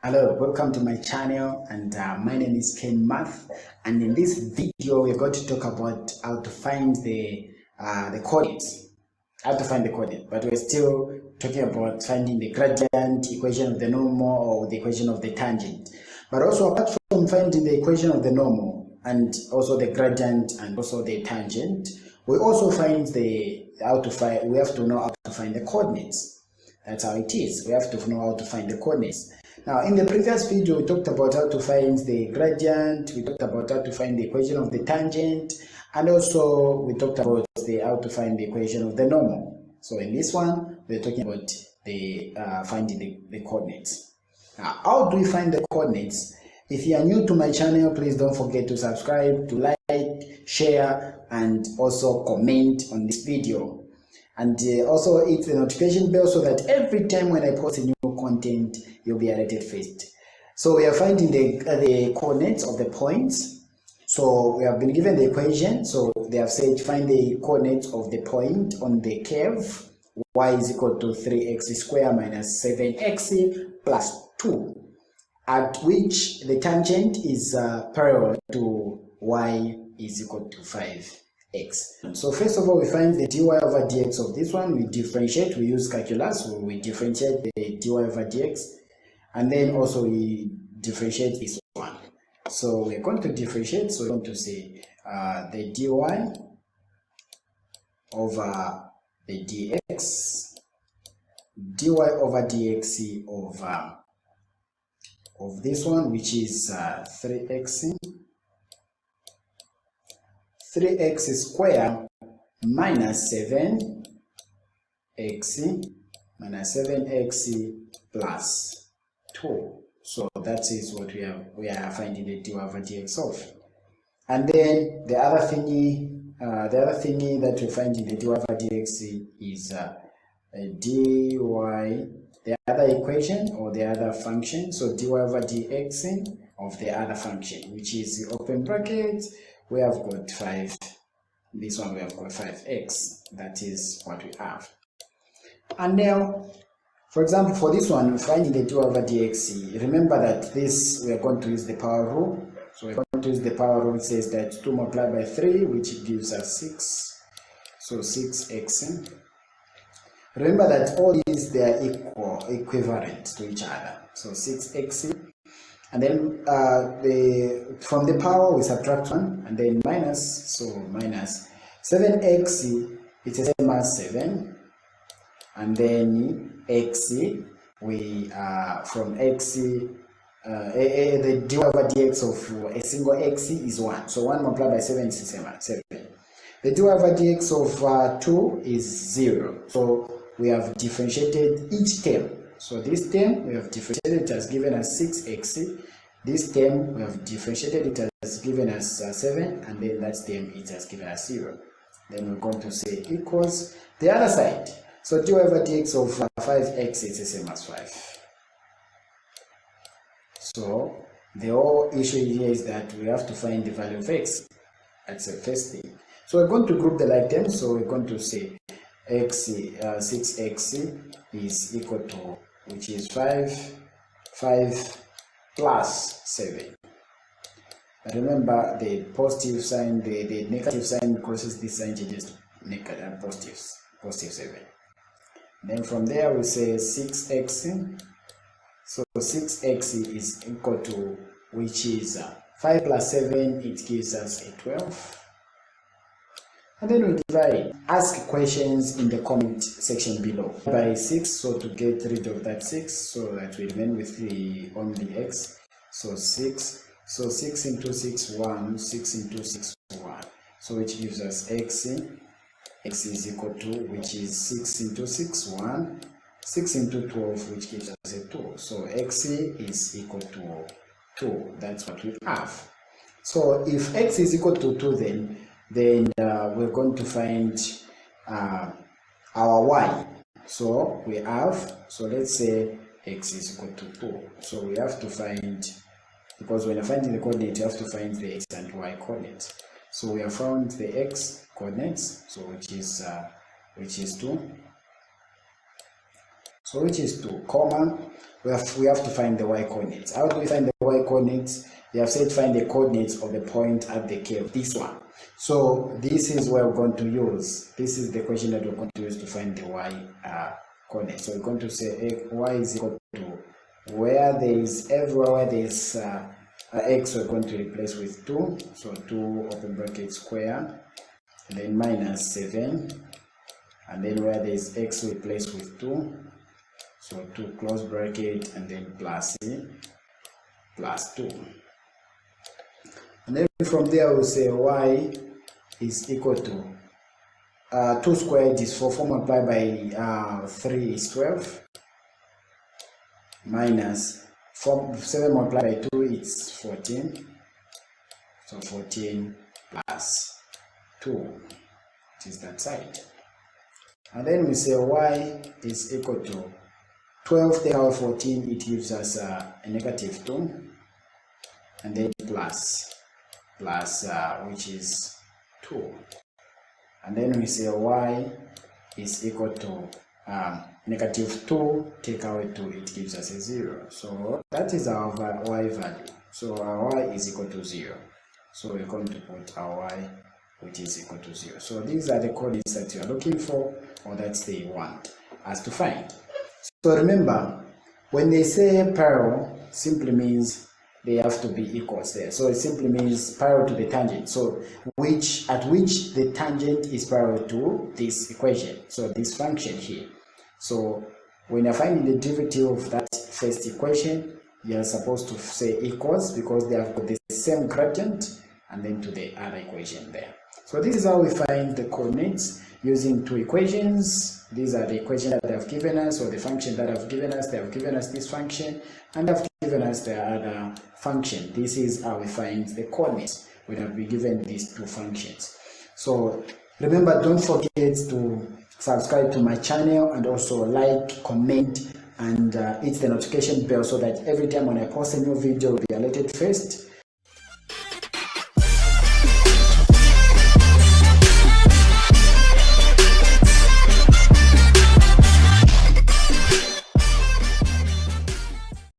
Hello, welcome to my channel, and my name is KenMath, and in this video we're going to talk about how to find the coordinates, but we're still talking about finding the gradient, equation of the normal, or the equation of the tangent. But also, apart from finding the equation of the normal and also the gradient and also the tangent, we also find we have to know how to find the coordinates. That's how it is. We have to know how to find the coordinates. Now, in the previous video, we talked about how to find the gradient, we talked about how to find the equation of the tangent, and also we talked about how to find the equation of the normal. So in this one, we're talking about finding the coordinates. Now, how do we find the coordinates? If you are new to my channel, please don't forget to subscribe, to like, share, and also comment on this video. And also hit the notification bell so that every time when I post a new content, you'll be alerted first. So we are finding the coordinates of the points. So we have been given the equation. So they have said find the coordinates of the point on the curve. Y is equal to 3x squared minus 7x plus 2, at which the tangent is parallel to y is equal to 5x. So first of all, we find the dy over dx of this one. We differentiate, we use calculus, so we differentiate the dy over dx, and then also we differentiate this one. So we're going to differentiate, so we're going to say the dy over the dx, dy over dx of this one, which is 3x squared minus 7x plus 2. So that is what we are finding the dy over dx of. And then the other thingy that we find in the dy over dx is dy, the other equation or the other function. So dy over dx of the other function, which is open brackets. We have got 5, this one we have got 5x, that is what we have. And now, for example, for this one, finding the dy over dx, remember that this, we are going to use the power rule. So we're going to use the power rule. It says that 2 multiplied by 3, which gives us 6, so 6x. Remember that all these, they are equivalent to each other, so 6x. And then from the power we subtract 1, and then minus, so minus 7x, it's the same as 7, and then x, we from x, the dy over dx of a single x is 1, so 1 multiplied by 7 is the same as 7. The dy over dx of 2 is 0, so we have differentiated each term. So this term we have differentiated, it has given us 6x. This term we have differentiated, it has given us 7, and then that term it has given us 0. Then we're going to say equals the other side. So dy over dx of 5x is the same as 5. So the whole issue here is that we have to find the value of x. That's the first thing. So we're going to group the like terms. So we're going to say x, 6x is equal to, which is 5 plus 7. Remember, the positive sign, the negative sign crosses this sign, changes to negative positive 7. Then from there we say 6x. So 6x is equal to, which is 5 plus 7, it gives us a 12. And then we divide. Ask questions in the comment section below. By 6, so to get rid of that 6, so that we remain with only x. So 6. So 6 into 6, 1. 6 into 6, 1. So which gives us x. X is equal to, which is 6 into 6, 1. 6 into 12, which gives us a 2. So x is equal to 2. That's what we have. So if x is equal to 2, then we're going to find our y. So we have, so let's say x is equal to 2. So we have to find, because when you're finding the coordinate, you have to find the x and y coordinates. So we have found the x coordinates, so which is 2. So which is 2, comma, we have to find the y coordinates. How do we find the y coordinates? They have said find the coordinates of the point at the curve, this one. So this is where we're going to use, this is the equation that we're going to use to find the y coordinates. So we're going to say y is equal to, where there is, everywhere where there is x, we're going to replace with 2. So 2 open bracket square, and then minus 7, and then where there is x, we replace with 2. So 2 close bracket, and then plus 2. And then from there we'll say y is equal to 2 squared is 4, 4 multiplied by 3 is 12, minus 7 multiplied by 2 is 14, so 14 plus 2, which is that side. And then we say y is equal to 12 take out 14, it gives us a negative 2, and then plus which is 2. And then we say y is equal to negative 2 take out 2, it gives us a 0. So that is our y value. So our y is equal to 0. So we're going to put our y which is equal to 0. So these are the coordinates that you are looking for, or that they want us to find. So remember, when they say parallel, simply means they have to be equals there. So it simply means parallel to the tangent. So at which the tangent is parallel to this equation. So this function here. So when you're finding the derivative of that first equation, you're supposed to say equals, because they have got the same gradient, and then to the other equation there. So this is how we find the coordinates using two equations. These are the equations that they have given us, or the function that have given us. They have given us this function, and they have given us the other function. This is how we find the coordinates when have been given these two functions. So remember, don't forget to subscribe to my channel, and also like, comment, and hit the notification bell, so that every time when I post a new video, you'll be alerted first.